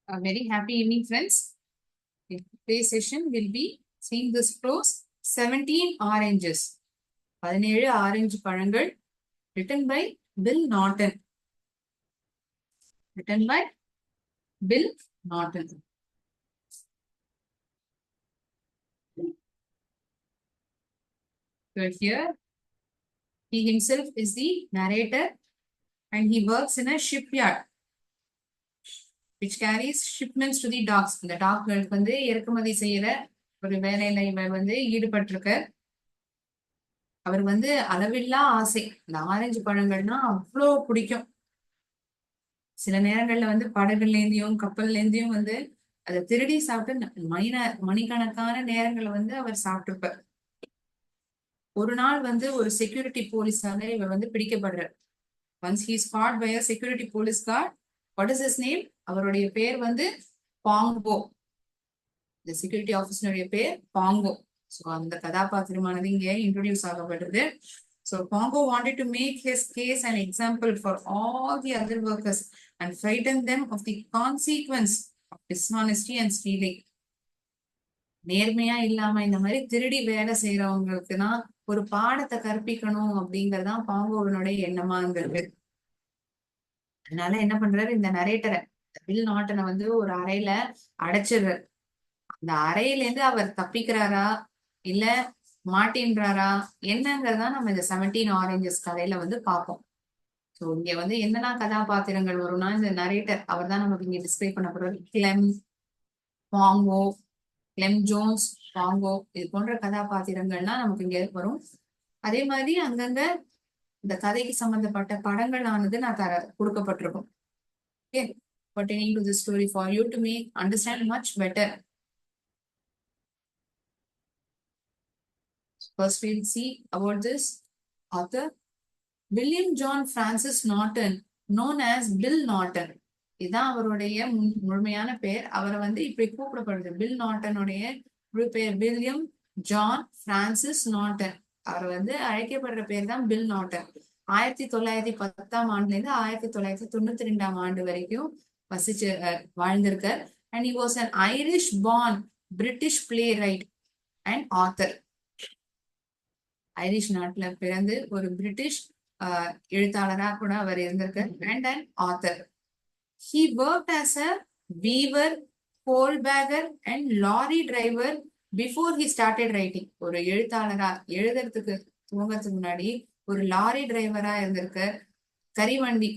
A very happy evening, friends. Today's session will be seeing this prose 17 oranges. 17 orange பழங்கள் written by Bill Naughton. Written by Bill Naughton. So here, he himself is the narrator and he works in a shipyard which carries shipments to the docks. இந்த டாக்களுக்கு வந்து இறக்குமதி செய்யற ஒரு வேலையில இவர் வந்து ஈடுபட்டிருக்க. அவர் வந்து அளவில்லா ஆசை. இந்த ஆரஞ்சு பழங்கள்னா அவ்வளோ பிடிக்கும். சில நேரங்கள்ல வந்து படகுல இருந்தையும் கப்பல்ல இருந்தையும் வந்து அதை திருடி சாப்பிட்டு மணிக்கணக்கான நேரங்களை வந்து அவர் சாப்பிட்டுருப்பார். ஒரு நாள் வந்து ஒரு செக்யூரிட்டி போலீஸால இவர் வந்து பிடிக்கப்படுறார். Once he is caught by a security police guard. What is his name? அவருடைய பேர் வந்து பாங்கோ. இந்த செக்யூரிட்டி ஆபீஸருடைய பேர் பாங்கோ. ஸோ அந்த கதாபாத்திரமானது இங்க introduce ஆகப்படுறது. So Pongo wanted to make his case an example for all the other workers and frighten them of the consequence of dishonesty and stealing. நேர்மையா இல்லாம இந்த மாதிரி திருடி வேலை செய்யறவங்களுக்குன்னா ஒரு பாடத்தை கற்பிக்கணும் அப்படிங்கறதுதான் பாங்கோவனுடைய எண்ணமா இருந்தது. அதனால என்ன பண்றாரு, இந்த நரேட்டரை வில் நாட்டனை வந்து ஒரு அறையில அடைச்சிடுறாரு. அந்த அறையில இருந்து அவர் தப்பிக்கிறாரா இல்ல மாட்டின்றாரா என்னங்கிறதா நம்ம இந்த 17 ஆரஞ்சஸ் கதையில வந்து பார்ப்போம். ஸோ இங்க வந்து என்னெல்லாம் கதாபாத்திரங்கள் வரும்னா, இந்த நரேட்டர் அவர் தான் நமக்கு இங்க டிஸ்கிரைப் பண்ண போறாரு. பாங்கோ, கிளெம் ஜோன்ஸ், பாங்கோ, இது போன்ற கதாபாத்திரங்கள்லாம் நமக்கு இங்க வரும். அதே மாதிரி அங்கங்க இந்த கதைக்கு சம்பந்தப்பட்ட படங்களானது நான் கொடுக்கப்பட்டிருக்கும். Okay, pertaining to this story for you to make understand much better. First, we'll see about this author, William John Francis Naughton, known as Bill Naughton. இதுதான் அவருடைய முழுமையான பெயர். அவரை வந்து இப்படி கூப்பிடப்படுது. பில் நாட்டனுடைய பெயர் வில்லியம் ஜான் பிரான்சிஸ் நாட்டன். அவர் வந்து அழைக்கப்படுற பேர் தான் பில் நாட்டன். 1910 ஆண்டுல இருந்து 1992 ஆண்டு வரைக்கும் வசிச்சு வாழ்ந்திருக்கார். And he was an Irish born British playwright and author. Irish நாட்டுல பிறந்து ஒரு பிரிட்டிஷ் எழுத்தாளரா கூட அவர் இருந்திருக்கார். And an author. He worked as a weaver, coal bagger and lorry driver before he started writing. ஒரு எழுத்தாளரா எழுதுறதுக்கு துவங்கறதுக்கு முன்னாடி ஒரு லாரி டிரைவரா இருந்திருக்கார். கரிவண்டி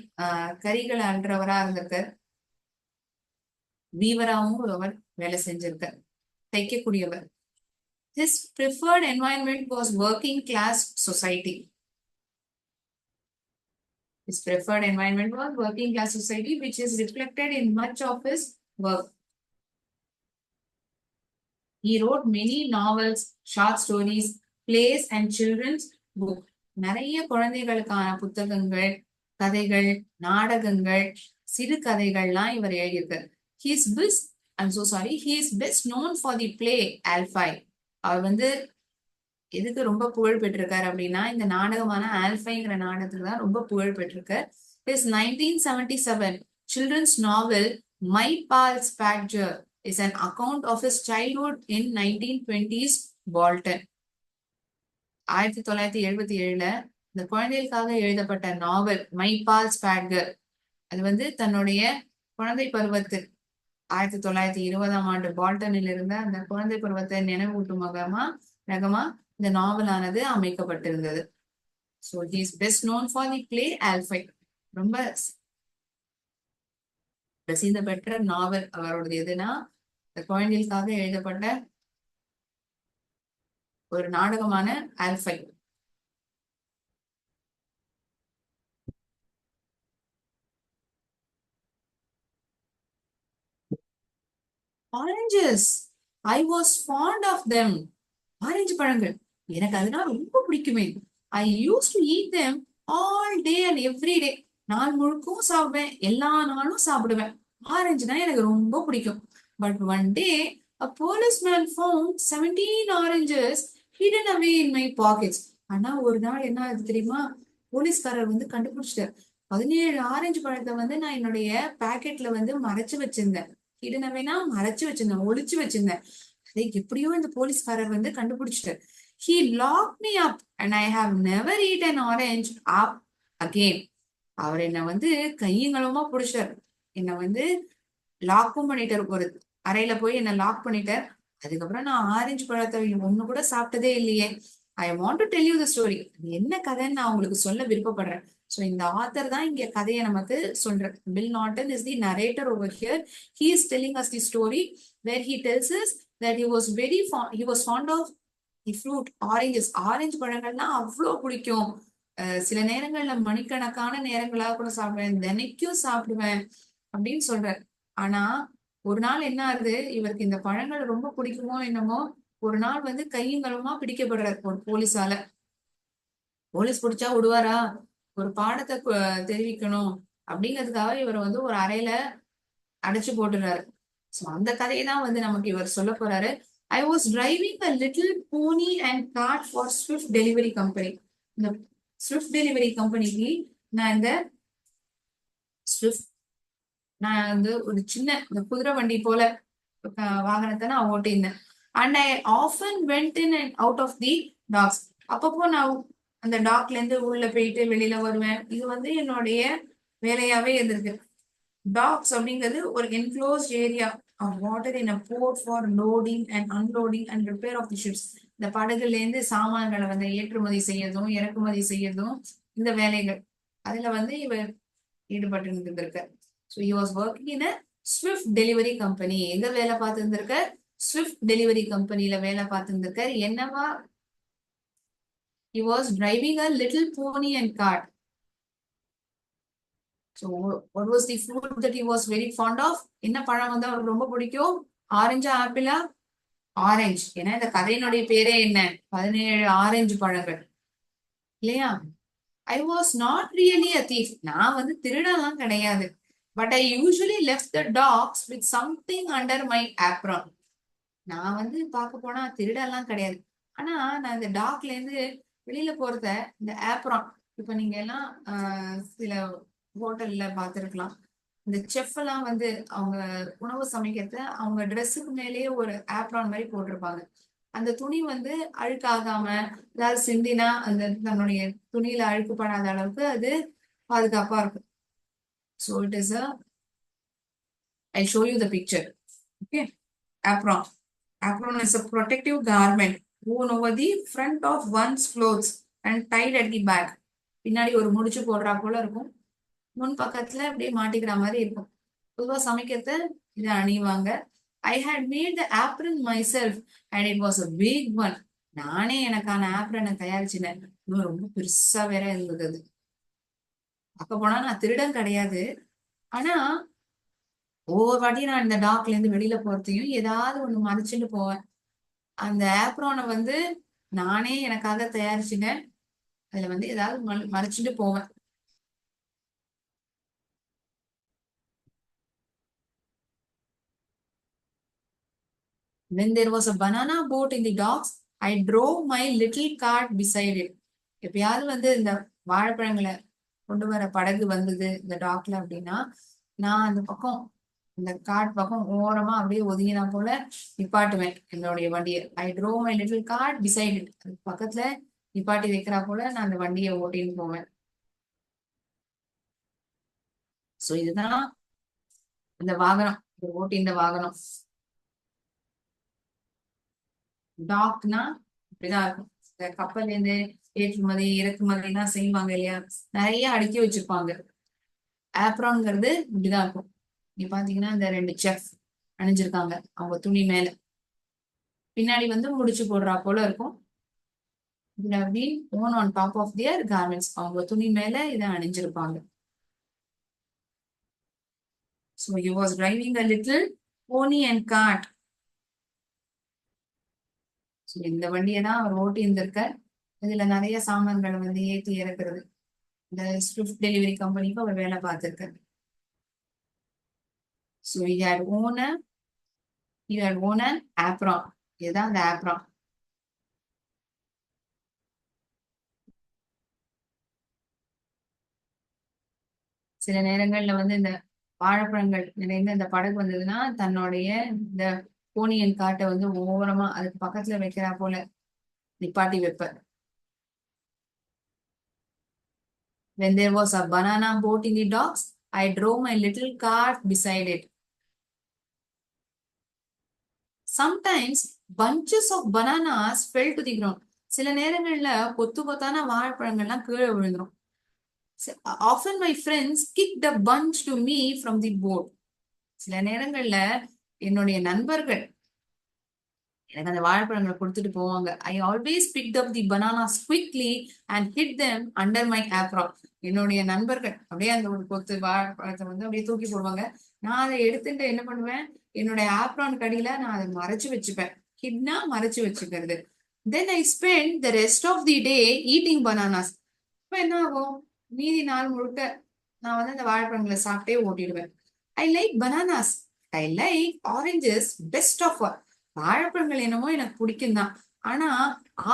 கரிகளை அல்றவரா இருந்திருக்கார். வீவராவும் ஒருவர் வேலை செஞ்சிருக்கார், தைக்கக்கூடியவர். His preferred environment was working class society. His preferred environment was working class society, which is reflected in much of his work. He wrote many novels, short stories, plays and children's books. நிறைய குழந்தைகளுக்கான புத்தகங்கள், கதைகள், நாடகங்கள், சிறு கதைகள்லாம் இவர் எழுதியிருக்கார். He is best known for the play Alphi. அவர் வந்து எதுக்கு ரொம்ப புகழ் பெற்றிருக்காரு அப்படின்னா, இந்த நாடகமான ஆல்ஃபைங்கிற நாடகத்துக்கு தான் ரொம்ப புகழ் பெற்றிருக்கார். His 1977 children's novel My Pal Spagger is an account of his childhood in 1920s Bolton. 1977 இந்த குழந்தைகளுக்காக எழுதப்பட்ட நாவல் மை பால் ஸ்பாட்கர், அது வந்து தன்னுடைய குழந்தை பருவத்து 1920 ஆண்டு பால்டனில் இருந்த அந்த குழந்தை பருவத்தை நினைவூட்டும் ரகமா இந்த நாவலானது அமைக்கப்பட்டிருந்தது. So he is best known for the play Alphi. ரொம்ப பிரசித்தி பெற்ற நாவல் அவருடைய எதுனா இந்த குழந்தைகளுக்காக எழுதப்பட்ட ஒரு நாடகமான ஆல்ஃபை. Oranges, I was fond of them. Orange பழங்கள் எனக்கு அதெல்லாம் ரொம்ப பிடிக்குமே. I used to eat them all day and every day. நாள் முழுக்கவும் சாப்பிடுவேன், எல்லா நாளும் சாப்பிடுவேன். ஆரஞ்சுனா எனக்கு ரொம்ப பிடிக்கும். But one day a policeman found 17 oranges hidden away in my pockets. ஆனா ஒரு நாள் என்ன ஆகுது தெரியுமா, போலீஸ்காரர் வந்து கண்டுபிடிச்சிட்டார். 17 ஆரஞ்சு பழத்தை வந்து நான் என்னுடைய பாக்கெட்ல வந்து மறைச்சு வச்சிருந்தேன். ஹிடனவேனா மறைச்சு வச்சிருந்தேன், ஒளிச்சு வச்சிருந்தேன். அதை எப்படியோ இந்த போலீஸ்காரர் வந்து கண்டுபிடிச்சிட்டார். He locked me up and I have never eaten orange up again. அவர் என்ன வந்து கையங்களவுமா புடிச்சார். என்ன வந்து லாக்கும் பண்ணிட்டார். ஒரு அறையில போய் என்ன லாக் பண்ணிட்டார். அதுக்கப்புறம் நான் ஆரஞ்சு பழத்தை ஒண்ணு கூட சாப்பிட்டதே இல்லையே. I want to tell you the story. என்ன கதைன்னு நான் உங்களுக்கு சொல்ல விருப்பப்படுறேன். சோ இந்த ஆத்தர் தான் இங்க கதையை நமக்கு சொல்றார். Bill Naughton is the narrator over here. He is telling us the story where he tells us that he was fond of the fruit oranges. Orange பழங்கள்னா அவ்வளோ பிடிக்கும். சில நேரங்கள்ல மணிக்கணக்கான நேரங்களாக கூட சாப்பிடுவேன், தினைக்கும் சாப்பிடுவேன் அப்படின்னு சொல்றாரு. ஆனா ஒரு நாள் என்ன ஆகுது, இவருக்கு இந்த பழங்கள் ரொம்ப பிடிக்குமோ என்னமோ, ஒரு நாள் வந்து கையும் களவுமா பிடிக்கப்படுறாரு ஒரு போலீஸால. போலீஸ் பிடிச்சா விடுவாரா? ஒரு பாடத்தை தெரிவிக்கணும் அப்படிங்கிறதுக்காக இவரை வந்து ஒரு அறையில அடைச்சு போட்டுறாரு. சோ அந்த கதையை தான் வந்து நமக்கு இவர் சொல்ல போறாரு. I was driving a little pony and cart for swift delivery company. இந்த ஸ்விஃப்ட் டெலிவரி கம்பெனிக்கு நான் இந்த ஸ்விஃப்ட் நான் வந்து ஒரு சின்ன இந்த குதிரை வண்டி போல வாகனத்தை நான் ஓட்டியிருந்தேன். And I often went in and out of the docks. அப்பப்போ நான் அந்த டாக்ல இருந்து உள்ள போயிட்டு வெளியில வருவேன். இது வந்து என்னுடைய வேலையாவே இருந்திருக்கு. டாக்ஸ் அப்படிங்கிறது ஒரு enclosed area of water in a port for loading and unloading and repair of the ships. இந்த படகுல இருந்து சாமான்களை வந்து ஏற்றுமதி செய்யறதும் இறக்குமதி செய்யறதும் இந்த வேலைகள். அதுல வந்து இவர் ஈடுபட்டு இருந்திருக்க. So he was working in a Swift delivery company. எங்க வேலை பார்த்து இருந்திருக்க? ஸ்விஃப்ட் டெலிவரி கம்பெனில வேலை பார்த்து இருந்திருக்க. என்னவா? He was driving a little pony and cart. So what was the fruit that he was very fond of? என்ன பழம் வந்து அவருக்கு ரொம்ப பிடிக்கும்? ஆரஞ்சா ஆப்பிளா? ஆரஞ்சு. ஏன்னா இந்த கதையினுடைய பேரே என்ன? 17 ஆரஞ்சு பழங்கள் இல்லையா? I was not really a thief. நான் வந்து திருடலாம் கிடையாது. But I usually left the tax with something under my apron. நான் வந்து பார்க்க போனா திருடலாம் கிடையாது. ஆனா நான் இந்த டாக்ல இருந்து வெளியில போறத இந்த ஆப்ரான். இப்ப நீங்க எல்லாம் சில ஹோட்டல்ல பார்த்திருக்கலாம். இந்த செஃப் எல்லாம் வந்து அவங்க உணவு சமைக்கிறத அவங்க ட்ரெஸ்ஸுக்கு மேலேயே ஒரு ஆப்ரான் மாதிரி போட்டிருப்பாங்க. அந்த துணி வந்து அழுக்காகாம, ஏதாவது சிந்தினா அந்த தன்னுடைய துணியில அழுக்குப்படாத அளவுக்கு அது பாதுகாப்பா இருக்கும். So it is I show you the picture. Okay. apron. Apron is a protective garment worn over the front of one's clothes and tied at the back. பின்னாடி ஒரு முடிச்சு போடுறா போல இருக்கும். முன் பக்கத்துல அப்படியே மாட்டிக்கிற மாதிரி இருக்கும். பொதுவா சமைக்கிறத இதை அணிவாங்க. I had made the apron myself and it was a big one. நானே எனக்கான ஆப்ரனை தயாரிச்சினேன். இன்னும் ரொம்ப பெருசா வேற இருந்தது அது. பார்க்க போனா நான் திருடன் கிடையாது. ஆனா ஒவ்வொரு வாட்டியும் நான் இந்த டாக்ல இருந்து வெளியில போறதையும் ஏதாவது ஒண்ணு மறைச்சிட்டு போவேன். அந்த ஆப்ரானை வந்து நானே எனக்காக தயாரிச்சுட்டேன். அதுல வந்து ஏதாவது மறைச்சிட்டு போவேன். When there was a banana boat in the docks, I drove my little cart beside it. எப்பயாவது வந்து இந்த வாழைப்பழங்களை கொண்டு வர படகு வந்தது இந்த டாக்ல அப்படின்னா, நான் அந்த பக்கம் இந்த காட் பக்கம் ஓரமா அப்படியே ஒதுங்கினா போல நிப்பாட்டுவேன் என்னுடைய வண்டியை. I drove my little cart beside it. அது பக்கத்துல நிப்பாட்டி வைக்கிறா போல நான் அந்த வண்டியை ஓட்டின்னு போவேன். சோ இதுதான் இந்த வாகனம், ஓட்டி இந்த வாகனம். டாக்னா இப்படிதான் இருக்கும். இந்த கப்பல்ல இருந்து ஏற்றுமதி இறக்குமதி எல்லாம் செய்வாங்க இல்லையா, நிறைய அடுக்கி வச்சிருப்பாங்க. ஆப்ரான்ங்கிறது இப்படிதான் இருக்கும். நீ பாத்தீங்கன்னா இந்த 2 செஃப் அணிஞ்சிருக்காங்க அவங்க துணி மேல. பின்னாடி வந்து முடிச்சு போடுறா போல இருக்கும். இதுல been worn on top of their garments. அவங்க துணி மேல இதை அணிஞ்சிருப்பாங்க. So he was driving a little pony and cart. So இந்த வண்டியை தான் அவர் ஓட்டி இருந்திருக்கார். இதுல நிறைய சாமான்களை வந்து ஏற்றி இறக்குறது. இந்த ஸ்விஃப்ட் டெலிவரி கம்பெனிக்கு அவர் வேலை பார்த்திருக்காரு. So he had own an apron. இதுதான் அந்த apron. சில நேரங்கள்ல வந்து இந்த வாழைப்பழங்கள் நிறைந்த இந்த படகு வந்ததுன்னா தன்னுடைய இந்த போனியன் காட்டை வந்து ஓரமா அதுக்கு பக்கத்துல வைக்கிறா போல நிப்பாட்டி வைப்ப. When there was a banana boat in the docks, I drove my little cart beside it. Sometimes bunches of bananas fell to the ground. சில நேரங்கள்ல கொத்து கொத்தான வாழைப்பழங்கள்லாம் கீழே விழுந்துரும். Often my friends kicked a bunch to me from the boat. சில நேரங்கள்ல என்னுடைய நண்பர்கள் எனக்கு அந்த வாழைப்பழங்களை கொடுத்துட்டு போவாங்க. I always picked up the bananas quickly and hit them under my apron. என்னுடைய நண்பர்கள் அப்படியே அந்த ஒரு கொத்து வாழைப்பழத்தை வந்து அப்படியே தூக்கி போடுவாங்க. நான் அதை எடுத்துட்டு என்ன பண்ணுவேன், என்னுடைய ஆப்ரான் கடியில நான் அதை மறைச்சு வச்சுப்பேன். ஹிட்னா மறைச்சு வச்சுக்கிறது. Then I spent the rest of the day eating bananas. இப்ப என்ன ஆகும், மீதி நாள் முழுக்க நான் வந்து அந்த வாழைப்பழங்களை சாப்பிட்டே ஓட்டிடுவேன். I like bananas, I like oranges best of all. வாழைப்பழங்கள் என்னமோ எனக்கு பிடிக்கும் தான், ஆனா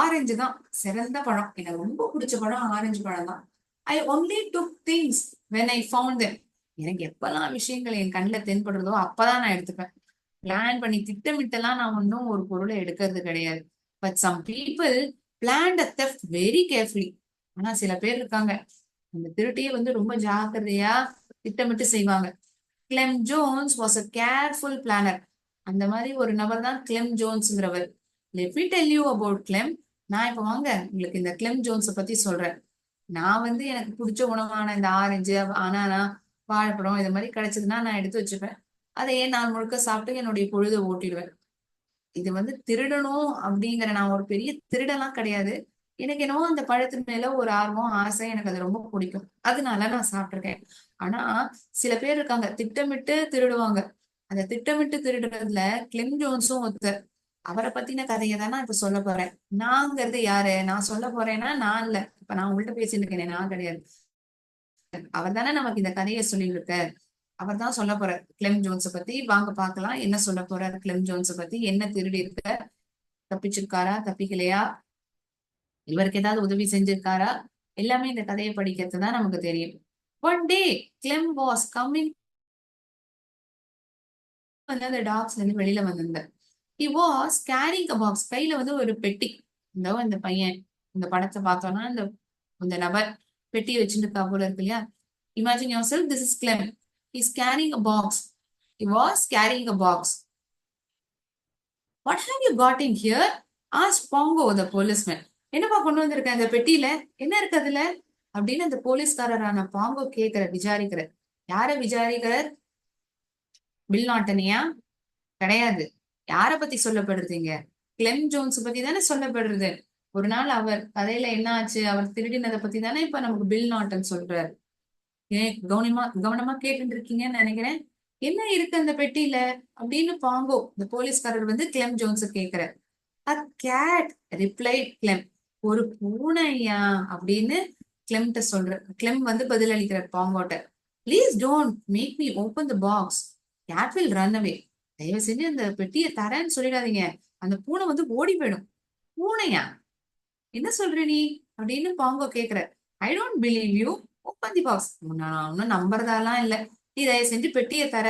ஆரஞ்சு தான் சிறந்த பழம். எனக்கு ரொம்ப பிடிச்ச பழம் ஆரஞ்சு பழம் தான். I only took things when I found them. எனக்கு எப்பெல்லாம் விஷயங்கள் என் கண்ணில் தென்படுறதோ அப்பதான் நான் எடுத்துப்பேன். பிளான் பண்ணி திட்டமிட்டெல்லாம் நான் ஒன்றும் ஒரு பொருளை எடுக்கிறது கிடையாது. But some people plan a theft very carefully. ஆனா சில பேர் இருக்காங்க, அந்த திருட்டியே வந்து ரொம்ப ஜாக்கிரதையா திட்டமிட்டு செய்வாங்க. Clem Jones was a careful planner. அந்த மாதிரி ஒரு நபர் தான் கிளெம் ஜோன்ஸ்ங்கிறவர். Let me tell you about Clem. நான் இப்ப வாங்க உங்களுக்கு இந்த கிளெம் ஜோன்ஸை பத்தி சொல்றேன். நான் வந்து எனக்கு பிடிச்ச உணவான இந்த ஆரஞ்சு, அனானா, வாழைப்பழம் இது மாதிரி கிடைச்சதுன்னா நான் எடுத்து வச்சுப்பேன். அதையே நான் முழுக்க சாப்பிட்டு என்னுடைய பொழுதை ஓட்டிடுவேன். இது வந்து திருடணும் அப்படிங்கிற, நான் ஒரு பெரிய திருடெல்லாம் கிடையாது. எனக்கு என்னவோ அந்த பழத்தின் மேல ஒரு ஆர்வம், ஆசை, எனக்கு அது ரொம்ப பிடிக்கும். அதனால நான் சாப்பிட்டிருக்கேன். ஆனா சில பேர் இருக்காங்க திட்டமிட்டு திருடுவாங்க. அந்த திட்டமிட்டு திருடுறதுல கிளெம் ஜோன்ஸும் ஒருத்தர். அவரை பத்தின கதையை தான் நான் இப்ப சொல்ல போறேன். நாங்கிறது யாரு, நான் சொல்ல போறேன்னா நான் இல்ல, இப்ப நான் உங்கள்ட்ட பேசிட்டு இருக்கேன், நான் கிடையாது. அவர் தானே நமக்கு இந்த கதையை சொல்லிட்டு இருக்கார். அவர் தான் சொல்ல போறார் கிளெம் ஜோன்ஸை பத்தி. வாங்க பார்க்கலாம் என்ன சொல்ல போறார் கிளெம் ஜோன்ஸை பத்தி. என்ன திருடி இருக்க, தப்பிச்சிருக்காரா, தப்பிக்கலையா, இவருக்கு ஏதாவது உதவி செஞ்சிருக்காரா, எல்லாமே இந்த கதையை படிக்கிறது தான் நமக்கு தெரியும். One day Clem was coming வந்து அந்த டாக்ஸ்ல இருந்து வெளியில வந்திருந்தார். He was carrying a box. கையில வந்து ஒரு பெட்டி. இந்த பையன் இந்த படத்தை பார்த்தோம்னா இந்த நபர் பெட்டி வச்சுட்டு இருக்கா போல இருக்கு இல்லையா. Imagine yourself, this is Clem. He is carrying a box. He was carrying a box. What have you got in here asked Bango the policeman. என்னப்பா கொண்டு வந்திருக்க இந்த பெட்டியில, என்ன இருக்கு அதுல அப்படின்னு அந்த போலீஸ்காரரான பாங்கோ விசாரிக்கிற. யார விசாரிக்கிறார், பில் நாட்டனியா? கிடையாது. யார பத்தி சொல்லப்படுறீங்க, கிளெம் ஜோன்ஸ் பத்தி தானே சொல்லப்படுறது. ஒரு நாள் அவர் கதையில என்ன ஆச்சு, அவர் திருடினதை பத்தி தானே இப்ப நமக்கு பில் நாட்டன் சொல்றாரு. ஏன் கவனமா கேட்டு இருக்கீங்கன்னு நினைக்கிறேன். என்ன இருக்கு அந்த பெட்டியில அப்படின்னு பாங்கோ இந்த போலீஸ்காரர் வந்து கிளெம் ஜோன்ஸ் கேக்குறார். A cat replied Clem. ஒரு பூனையா அப்படின்னு கிளெம்ட்ட சொல்ற. கிளெம் வந்து பதில் அளிக்கிறார் பாங்கோட்ட. Please don't make me open the box, cat will run away. தயவு செஞ்சு அந்த பெட்டியை தரேன்னு சொல்லிடாதீங்க, அந்த பூனை வந்து ஓடி போயிடும். பூனையா, என்ன சொல்ற நீ அப்படின்னு பாங்கோ கேக்குற. I don't believe you, open the box. நான் ஒன்னும் நம்புறதாலாம் இல்ல, நீ தயவு செஞ்சு பெட்டியை தர.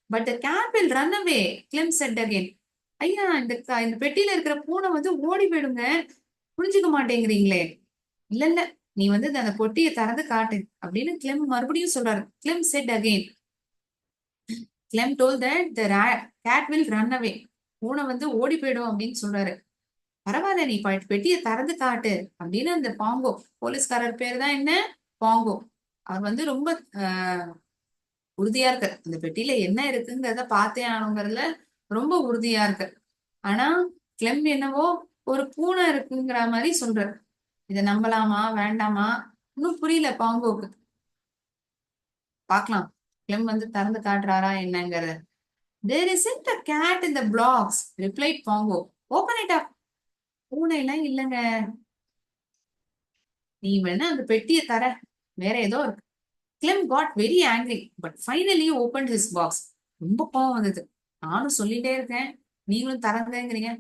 But the gate will run away, Clem set again. ஐயா இந்த பெட்டியில இருக்கிற பூனை வந்து ஓடி போயிடுங்க, புரிஞ்சுக்க மாட்டேங்கிறீங்களே. இல்ல இல்ல, நீ வந்து அந்த பொட்டியை திறந்து காட்டு அப்படின்னு கிளெம் மறுபடியும் சொல்றாரு. Clem set again. Clem told that the gate will run அவே. பூனை வந்து ஓடி போயிடும் அப்படின்னு சொல்றாரு. பரவாயில்ல, நீ பெட்டியை திறந்து காட்டு அப்படின்னு அந்த பாங்கோ, போலீஸ்காரர் பேர் தான் என்ன, பாங்கோ. அவர் வந்து ரொம்ப உறுதியா இருக்கு, அந்த பெட்டியில என்ன இருக்குங்கிறத பார்த்தே ஆகணுங்கிறதுல ரொம்ப உறுதியா இருக்கு. ஆனா கிளெம் என்னவோ ஒரு பூனை இருக்குங்கிற மாதிரி சொல்றாரு. இதை நம்பலாமா வேண்டாமா இன்னும் புரியல பாங்கோக்கு. பார்க்கலாம் கிளெம் வந்து திறந்து காட்டுறாரா என்னங்கிறத. There isn't a cat in the blocks, replied Pongo. Open it up. பூனை எல்லாம் இல்லைங்க, நீ வேணா அந்த பெட்டியை தர, வேற ஏதோ இருக்கு. Clem got very angry but finally open his box. ரொம்ப கோவம் வந்தது. நானும் சொல்லிட்டே இருக்கேன், நீங்களும் தரங்கிறீங்க.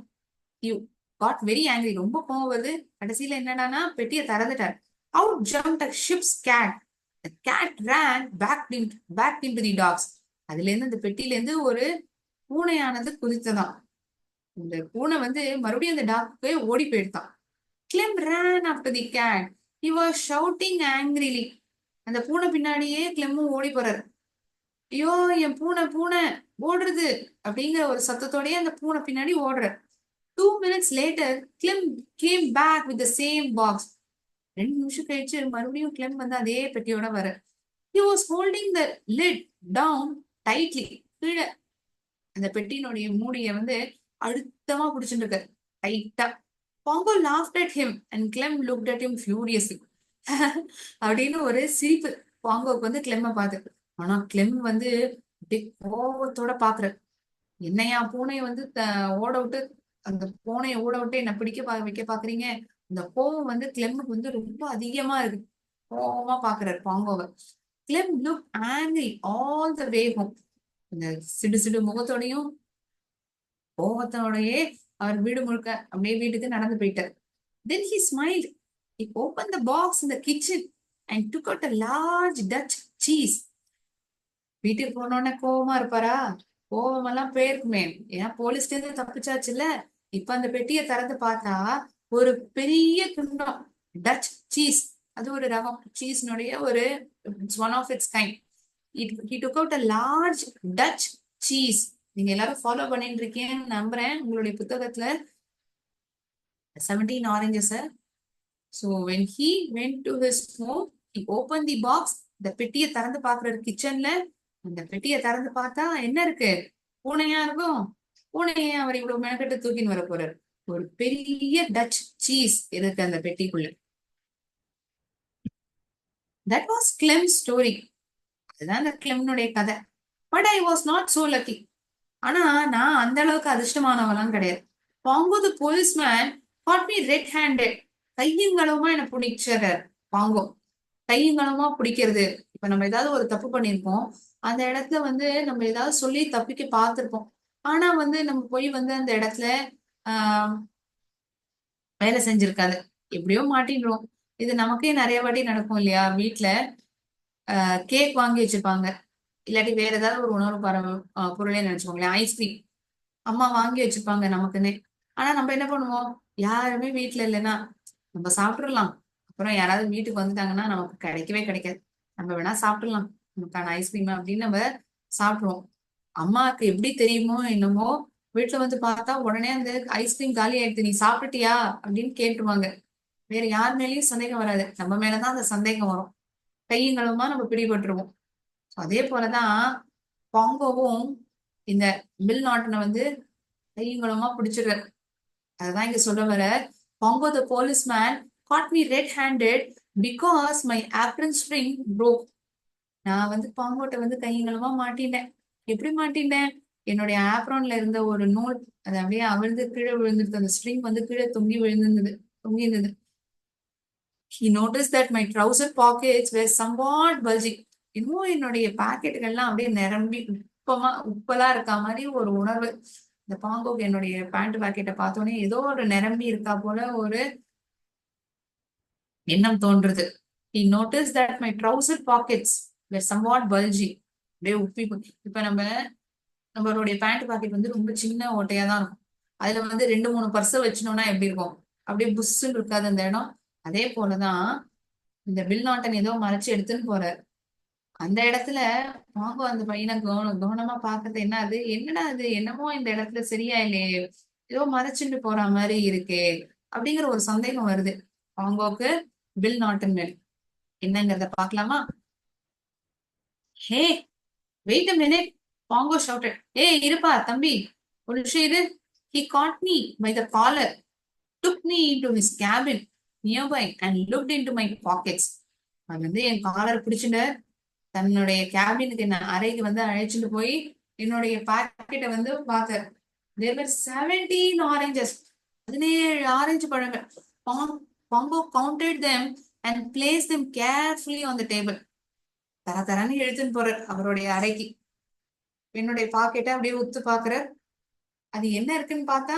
யூ காட் வெரி ஆங்கிரி, ரொம்ப கோவம் வருது. கடைசியில என்னடானா பெட்டியை திறந்துட்டார். Out jumped a ship's cat. The cat ran back into the docks. அதுல இருந்து அந்த பெட்டியில இருந்து ஒரு பூனையானது குதித்ததாம். இந்த பூனை வந்து மறுபடியும் அந்த டாக்கு ஓடி போயிடுதான். Clem ran after the cat. He was shouting angrily. அந்த பூனை பின்னாடியே கிளெம்மும் ஓடி போறாரு. ஐயோ என் பூனை பூனை ஓடுறது அப்படிங்கிற ஒரு சத்தத்தோடயே அந்த பூனை பின்னாடி ஓடுறாரு. 2 minutes later, Clem came back with the same box. 2 நிமிஷம் கழிச்சு மறுபடியும் கிளெம் வந்து அதே பெட்டியோட வர. He was holding the lid down tightly. கீழே அந்த பெட்டியினுடைய மூடிய வந்து அழுத்தமா பிடிச்சிட்டு இருக்காரு டைட்டா. Pongo laughed at him and Clem looked at him furiously. அப்படின்னு ஒரு சிரிப்பு பாங்கோக்கு வந்து கிளெம்ம பார்த்து. ஆனா கிளெம் வந்து அப்படியே கோபத்தோட பாக்குறாரு. என்னையா பூனைய வந்து ஓட விட்டு அந்த பூனைய ஓட விட்டு என்ன வைக்க பாக்குறீங்க. இந்த கோவம் வந்து கிளெம்முக்கு வந்து ரொம்ப அதிகமா இருக்கு. கோவமா பாக்குறாரு பாங்கோவை. Clem look angry all the way home. இந்த சிடு சிடு முகத்தோடையும் கோபத்தோடயே அவர் வீடு முழுக்க அப்படியே வீட்டுக்கு நடந்து போயிட்டார். Then he smiled. He opened the box in the kitchen and took out a large Dutch cheese. வீட்டுக்கு போனோடனே கோவமா இருப்பாரா? கோவம் எல்லாம் போயிருக்குமே, ஏன்னா போலீஸ்ல இருந்து தப்பிச்சாச்சுல்ல. இப்ப அந்த பெட்டியை திறந்து பார்த்தா ஒரு பெரிய கிண்ணம் டச் சீஸ். அது ஒரு ரகம் சீஸ்னுடைய ஒரு one of its kind. He took out a large Dutch cheese. நீங்க எல்லாரும் ஃபாலோ பண்ணிட்டு இருக்கீங்கன்னு நம்புறேன். உங்களுடைய புத்தகத்துல 17 oranges. So when he went to his home, he opened the box. இந்த பெட்டியை திறந்து பாக்குறாரு கிச்சன்ல. அந்த பெட்டியை திறந்து பார்த்தா என்ன இருக்கு? பூனையா இருக்கும். பூனையை அவர் இவ்வளவு மெனக்கெட்டு தூக்கின்னு வர போறாரு. ஒரு பெரிய டச் சீஸ் இருக்கு அந்த பெட்டிக்குள்ள. That was Clem's story. அதுதான் அந்த கிளெம்னுடைய கதை. But I was not so lucky. ஆனா நான் அந்த அளவுக்கு அதிர்ஷ்டமானவெல்லாம் கிடையாது. Pongo the policeman caught me red handed. கையங்களவுமா என்ன பிடிச்சாரு பாங்கோ. கையங்களவுமா பிடிக்கிறது. இப்ப நம்ம ஏதாவது ஒரு தப்பு பண்ணிருப்போம். அந்த இடத்துல வந்து நம்ம ஏதாவது சொல்லி தப்பிக்க பார்த்திருப்போம். ஆனா வந்து நம்ம போய் வந்து அந்த இடத்துல ஆஹ் வேலை செஞ்சிருக்காது. எப்படியோ மாட்டிடுவோம். இது நமக்கே நிறைய வாட்டி நடக்கும் இல்லையா? வீட்டுல கேக் வாங்கி வச்சிருப்பாங்க. இல்லாட்டி வேற ஏதாவது ஒரு உணவு பொருளே நினைச்சுக்கோங்களேன். ஐஸ்கிரீம் அம்மா வாங்கி வச்சுப்பாங்க நமக்குன்னே. ஆனா நம்ம என்ன பண்ணுவோம்? யாருமே வீட்டுல இல்லைன்னா நம்ம சாப்பிட்டுறலாம். அப்புறம் யாராவது வீட்டுக்கு வந்துட்டாங்கன்னா நமக்கு கிடைக்கவே கிடைக்காது. நம்ம வேணா சாப்பிட்டுறலாம் நமக்கான ஐஸ்கிரீம் அப்படின்னு நம்ம சாப்பிடுவோம். அம்மாவுக்கு எப்படி தெரியுமோ என்னமோ, வீட்டுல வந்து பார்த்தா உடனே அந்த ஐஸ்கிரீம் காலி ஆயிடுச்சு, நீ சாப்பிட்டுட்டியா அப்படின்னு கேட்டுருவாங்க. வேற யார் மேலயும் சந்தேகம் வராது, நம்ம மேலதான் அந்த சந்தேகம் வரும். கையங்களுமா நம்ம பிடிபட்டுருவோம். அதே போலதான் பாங்கோவும் இந்த மில் நாட்டனை வந்து கையங்களுமா பிடிச்சிடுறாரு. அதுதான் இங்க சொல்ல வர. Bongo the policeman caught me red handed because my apron string broke. நான் வந்து பாங்கோட்ட வந்து கையங்களுமா மாட்டிட்டேன். எப்படி மாட்டிட்டேன்? என்னுடைய ஆப்ரான்ல இருந்த ஒரு நூல் அது அப்படியே அவிழ்ந்து கீழே விழுந்துருது. அந்த ஸ்ட்ரிங் வந்து கீழே தொங்கி இருந்தது. He noticed that my trouser pockets were somewhat bulging. இன்னும் என்னுடைய பாக்கெட்டுகள்லாம் அப்படியே நிரம்பி உப்பலா இருக்க மாதிரி ஒரு உணர்வு. இந்த பாங்கோக்கு என்னுடைய பேண்ட் பாக்கெட்டை பார்த்தோன்னே ஏதோ ஒரு நிரம்பி இருக்கா போல ஒரு எண்ணம் தோன்றுது. He noticed that my trouser pockets were somewhat bulgy. அப்படியே இப்ப நம்மளுடைய பேண்ட் பாக்கெட் வந்து ரொம்ப சின்ன ஓட்டையா தான் இருக்கும். அதுல வந்து 2-3 பர்ஸ வச்சோம்னா எப்படி இருக்கும்? அப்படியே புஷ்ஷுன்னு இருக்காது அந்த இடம். அதே போலதான் இந்த பில் நாட்டன் ஏதோ மறைச்சு எடுத்துன்னு போறாரு. அந்த இடத்துல வாங்க அந்த பையனை கவனமா பாக்குறது என்ன அது? என்னடா அது? என்னமோ இந்த இடத்துல சரியா இல்லையே, ஏதோ மறைச்சுட்டு போற மாதிரி இருக்கே அப்படிங்கிற ஒரு சந்தேகம் வருது வாங்கோக்கு பில் நாட்டன் மேல். என்னங்கிறத பாக்கலாமா? Hey wait a minute, Pongo shouted. Hey, இருப்பா தம்பி, ஒரு நிமிஷம் இரு. He caught me by the collar, took me into his cabin nearby and looked into my pockets. அது வந்து என் காலர் பிடிச்சுட்டு தன்னுடைய கேபினுக்கு என்ன அறைக்கு வந்து அழைச்சிட்டு போய் என்னுடைய பாக்கெட்டை வந்து பார்த்தார். There were 17 oranges. 17 ஆரஞ்சு பழங்கள். Pongo counted them and placed them carefully on the table. தரன்னு எழுத்துன்னு போறார் அவருடைய அறைக்கு. என்னுடைய பாக்கெட்டை அப்படியே உத்து பாக்குற. அது என்ன இருக்குன்னு பார்த்தா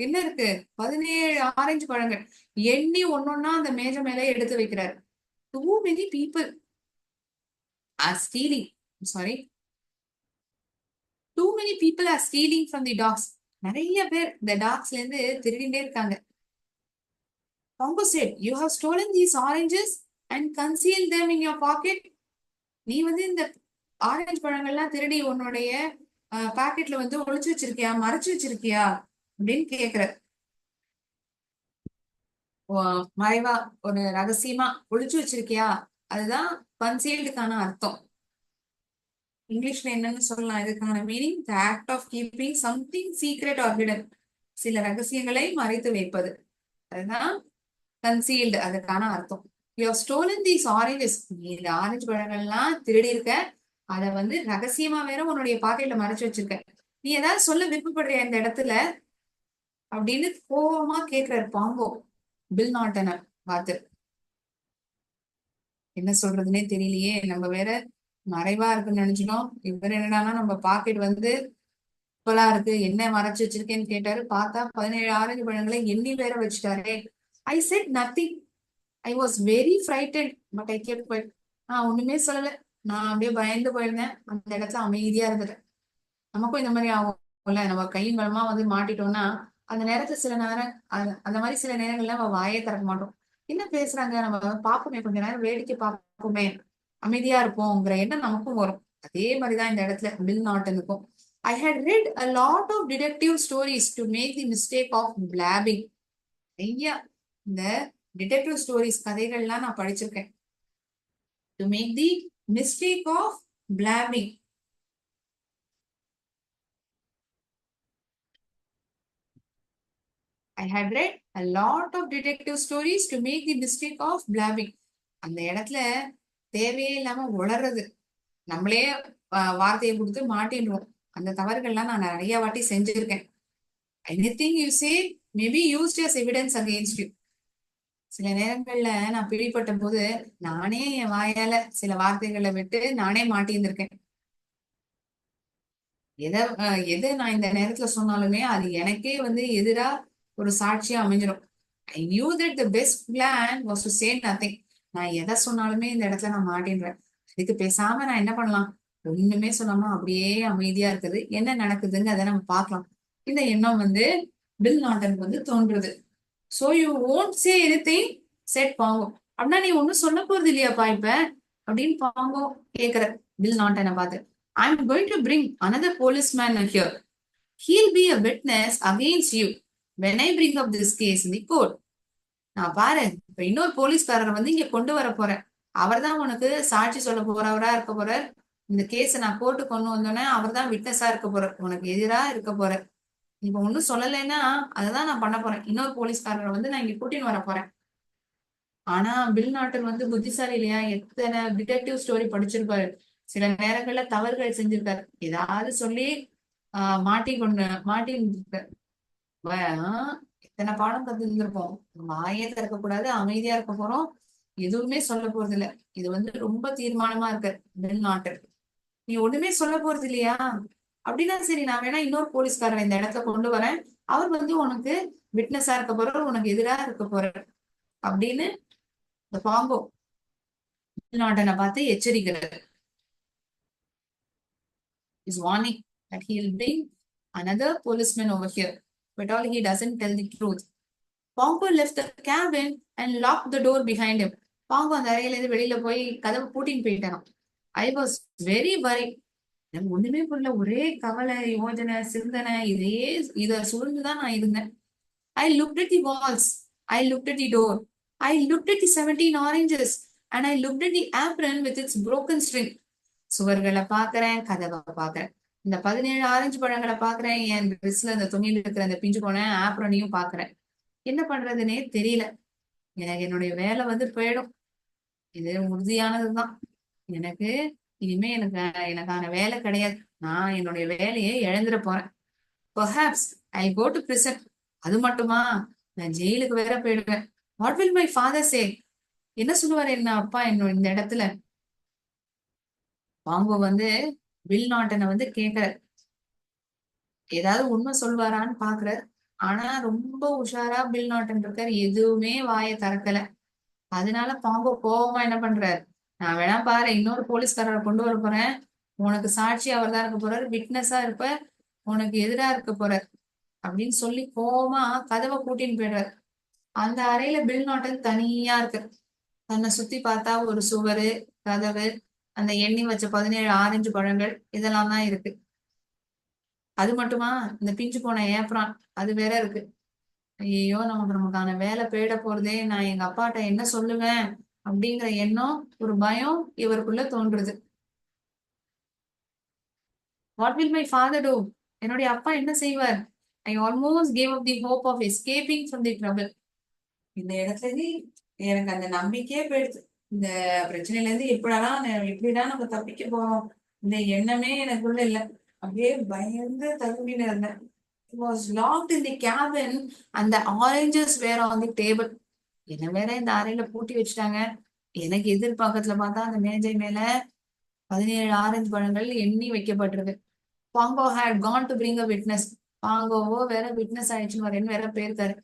என்ன இருக்கு? 17 ஆரஞ்சு பழங்கள். எண்ணி ஒன்னொன்னா அந்த மேஜை மேலே எடுத்து வைக்கிறார். Too many people are stealing. Sorry. Too many people are stealing from the dogs. நிறைய பேர் இந்த டாக்ஸ்ல இருந்து திருடிட்டே இருக்காங்க. Pongo said, you have stolen these oranges and concealed them in your pocket. நீ வந்து இந்த ஆரஞ்சு பழங்கள்லாம் திருடி உன்னுடைய பாக்கெட்ல வந்து ஒளிச்சு வச்சிருக்கியா, மறைச்சு வச்சிருக்கியா அப்படின்னு கேக்குற. மறைவா ஒரு ரகசியமா ஒளிச்சு வச்சிருக்கியா, அதுதான் கன்சீல்டுக்கான அர்த்தம். இங்கிலீஷ்ல என்னன்னு சொல்லலாம் இதுக்கான meaning? The act of keeping something secret or hidden. சில ரகசியங்களை மறைத்து வைப்பது, அதுதான் கன்சீல்டு, அதுக்கான அர்த்தம். You have stolen these oranges. நீ இந்த ஆரஞ்சு பழங்கள்லாம் திருடி இருக்க, அத வந்து ரகசியமா வேற உன்னுடைய பாக்கெட்ல மறைச்சு வச்சிருக்க. நீ ஏதாவது சொல்ல விருப்பப்படுறிய இந்த இடத்துல அப்படின்னு கோபமா கேக்குறாரு பாங்கோ பில் நாட்டனை பார்த்து. என்ன சொல்றதுன்னே தெரியலையே, நம்ம வேற மறைவா இருக்குன்னு நினைச்சிட்டோம், இவர் என்னடானா நம்ம பாக்கெட் வந்து இப்பலா இருக்கு, என்ன மறைச்சு வச்சிருக்கேன்னு கேட்டாரு. பார்த்தா 17 ஆரஞ்சு பழங்களை எண்ணி வேற வச்சுட்டாரே. I said nothing, I was very frightened but I kept quiet. நான் ஒண்ணுமே சொல்லல, நான் அப்படியே பயந்து போயிருந்தேன், அந்த இடத்துல அமைதியா இருந்துட்டேன். நமக்கும் இந்த மாதிரி ஆகும்ல, நம்ம கையும் களமா வந்து மாட்டிட்டோம்னா அந்த நேரத்துல சில நேரம் அந்த மாதிரி சில நேரங்கள்ல நம்ம வாயே திறக்க மாட்டோம். என்ன பேசுறாங்க, நம்ம பார்ப்போமே, கொஞ்ச நேரம் வேடிக்கை பார்ப்போமே, அமைதியா இருப்போம்ங்கிற எண்ணம் நமக்கும் வரும். அதே மாதிரிதான் இந்த இடத்துல பில் நாட்டனுக்கும். I had read a lot of detective stories to make the mistake of blabbing. நிறைய இந்த டிடெக்டிவ் ஸ்டோரிஸ் கதைகள்லாம் நான் படிச்சிருக்கேன். To make the mistake of blabbing. I had read a lot of detective stories to make the mistake of blabbing. அந்த இடத்துல தேவையே இல்லாம உளறது, நம்மளே வார்த்தையை கொடுத்து மாட்டிடுவோம். அந்த தவறுகள்லாம் நான் நிறைய வாட்டி செஞ்சிருக்கேன். Anything you say may be used as evidence against you. சில நேரங்கள்ல நான் பிடிப்பட்ட போது நானே என் வாயால சில வார்த்தைகளை விட்டு நானே மாட்டியிருந்திருக்கேன். எதை நான் இந்த நேரத்துல சொன்னாலுமே அது எனக்கே வந்து எதிரா ஒரு சாட்சியா அமைஞ்சிடும். I knew that the best plan was to say nothing. நான் எதை சொன்னாலுமே இந்த இடத்துல நான் மாட்டின்றேன். இதுக்கு பேசாம நான் என்ன பண்ணலாம், ஒண்ணுமே சொல்லாம அப்படியே அமைதியா இருக்குது, என்ன நடக்குதுன்னு அதை நம்ம பார்க்கலாம். இந்த எண்ணம் வந்து பில் நாட்டனுக்கு வந்து தோன்றுது. So you won't say anything said Pongo. அப்படின்னா நீ ஒன்னும் சொல்ல போறது இல்லையாப்பா இப்ப அப்படின்னு பாங்கோ கேக்குற பில் நாட்டனை பார்த்து. I'm going to bring another policeman here. He'll be a witness against you when I bring up this case in the court. நான் பாரு, இப்ப இன்னொரு போலீஸ்காரரை வந்து இங்க கொண்டு வர போறேன். அவர் தான் உனக்கு சாட்சி சொல்ல போறவரா இருக்க போற. இந்த கேஸ நான் கோர்ட்டு கொண்டு வந்தோன்னே அவர் தான் விட்னஸா இருக்க போற, உனக்கு எதிரா இருக்க போற. இப்ப ஒன்னும் சொல்லலைன்னா அததான் நான் பண்ண போறேன். இன்னொரு போலீஸ்காரரை வந்து நான் இங்க கூட்டின்னு வர போறேன். ஆனா பில் நாட்டன் வந்து புத்திசாலி இல்லையா, எத்தனை டிடெக்டிவ் ஸ்டோரி படிச்சிருப்பாரு, சில நேரங்கள்ல தவறுகள் செஞ்சிருக்காரு, ஏதாவது சொல்லி மாட்டி எத்தனை பாடம் கத்துருந்துருப்போம். வாயே திறக்கக்கூடாது, அமைதியா இருக்க போறோம், எதுவுமே சொல்ல போறது இல்ல. இது வந்து ரொம்ப தீர்மானமா இருக்கு பில் நாட்டன். நீ ஒண்ணுமே சொல்ல போறது இல்லையா அப்படின்னா சரி, நான் வேணா இன்னொரு போலீஸ்காரரை இந்த இடத்த கொண்டு வரேன், அவர் வந்து உனக்கு விட்னஸா இருக்க போறார், உனக்கு எதிராக இருக்க போறார் அப்படின்னு இந்த பாங்கோ பில் நாட்டனை பார்த்து எச்சரிக்கிறார். is warning that he'll bring another policeman over here, but all he doesn't tell the truth. Pongo left the cabin and locked the door behind him. Bongo அந்த அறையில இருந்து வெளியில போய் கதவை பூட்டின்னு போயிட்டான். ஐ வாஸ் வெரி வரி. எனக்கு ஒண்ணுமே புரியல, ஒரே கவலை, யோஜனை, சிந்தனை, இத சூழ்ந்துதான் நான் இருந்தேன். I looked at the walls, I looked at the door, I looked at the 17 oranges and I looked at the apron with its broken string. சுவர்களை பாக்குறேன், கதவை பாக்குறேன், இந்த 17 ஆரஞ்சு பழங்களை பாக்குறேன், என் ட்ரெஸ்ல அந்த துணியில இருக்கிற அந்த பிஞ்சு போன ஆப்ரனையும் பாக்குறேன். என்ன பண்றதுன்னே தெரியல. எனக்கு என்னுடைய வேலை வந்து போயிடும், இது உறுதியானதுதான். எனக்கு இனிமே எனக்கான வேலை கிடையாது, நான் என்னுடைய வேலையை இழந்துட போறேன். Perhaps I go to prison. அது மட்டுமா, நான் ஜெயிலுக்கு வேற போயிடுவேன். What will my father say? என்ன சொல்லுவாரு என்ன அப்பா என்னோட இந்த இடத்துல? பாங்கோ வந்து பில் நாட்டனை வந்து கேக்குற, ஏதாவது உண்மை சொல்வாரான்னு பாக்குற. ஆனா ரொம்ப உஷாரா பில் நாட்டன் இருக்காரு, எதுவுமே வாயை திறக்கல. அதனால பாங்கோ கோபமா என்ன பண்றாரு, நான் வேணா பாரு இன்னொரு போலீஸ்காரரை கொண்டு வர போறேன், உனக்கு சாட்சி அவர் தான் இருக்க போறாரு, விட்னஸா இருப்ப, உனக்கு எதிரா இருக்க போறார் அப்படின்னு சொல்லி கோவமா கதவை பூட்டின்னு போயிடுறாரு. அந்த அறையில பில் நாட்டன் தனியா இருக்கு. தன்னை சுத்தி பார்த்தா ஒரு சுவரு, கதவு, அந்த எண்ணி வச்ச 17 ஆரஞ்சு பழங்கள் இதெல்லாம் தான் இருக்கு. அது மட்டுமா, இந்த பிஞ்சு போன ஏப்ரான் அது வேற இருக்கு. ஐயோ, நமக்கான வேலை போயிட போறதே, நான் எங்க அப்பாட்ட என்ன சொல்லுவேன் அப்படிங்கிற எண்ணம், ஒரு பயம் இவருக்குள்ள தோன்றுது. What will my father do? என்னுடைய அப்பா என்ன செய்வார்? I almost gave up the hope of escaping from the trouble. இந்த இடத்துல இருந்து எனக்கு அந்த நம்பிக்கையே போயிடுச்சு. இந்த பிரச்சனையில இருந்து எப்படிதான் நம்ம தப்பிக்க போறோம், இந்த எண்ணமே எனக்குள்ள இல்ல. அப்படியே பயந்து தகுதியில இருந்தேன். Was locked in the cabin and the oranges were on the table. என்ன வேற இந்த அறையில பூட்டி வச்சுட்டாங்க. எனக்கு எதிர்பாக்கத்துல பார்த்தா அந்த மேஜை மேல 17 ஆரஞ்சு பழங்கள் எண்ணி வைக்கப்பட்டிருக்கு. Pongo had gone to bring a witness. பாங்கோவோ வேற விட்னஸ் ஆயிடுச்சுன்னு வரேன்னு வேற போயிருக்காரு.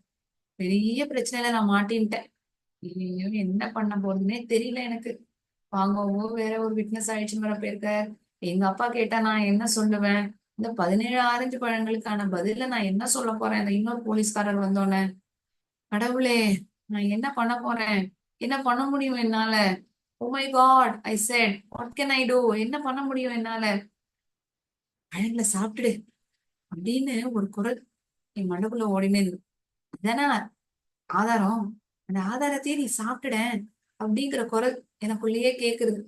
பெரிய பிரச்சனையில நான் மாட்டின்ட்டேன். ஐயோ, என்ன பண்ண போறதுன்னே தெரியல எனக்கு. பாங்கோவோ வேற ஒரு விட்னஸ் ஆயிடுச்சுன்னு வர போயிருக்காரு. எங்க அப்பா கேட்டா நான் என்ன சொல்லுவேன்? இந்த 17 ஆரஞ்சு பழங்களுக்கான பதில நான் என்ன சொல்ல போறேன் அந்த இன்னொரு போலீஸ்காரர் வந்தோன்னே? கடவுளே, நான் என்ன பண்ண போறேன்? என்ன பண்ண முடியும் என்னால? Oh my God, I said, what can I do? என்ன பண்ண முடியும் என்னால? பழங்களை சாப்பிட்டுடு அப்படின்னு ஒரு குரல் என் மண்டக்குள்ள ஓடினே இருக்கு. அதானே ஆதாரம்? அந்த ஆதாரத்தையே நீ சாப்பிட்டுட அப்படிங்கிற குரல் எனக்குள்ளேயே கேக்குறது.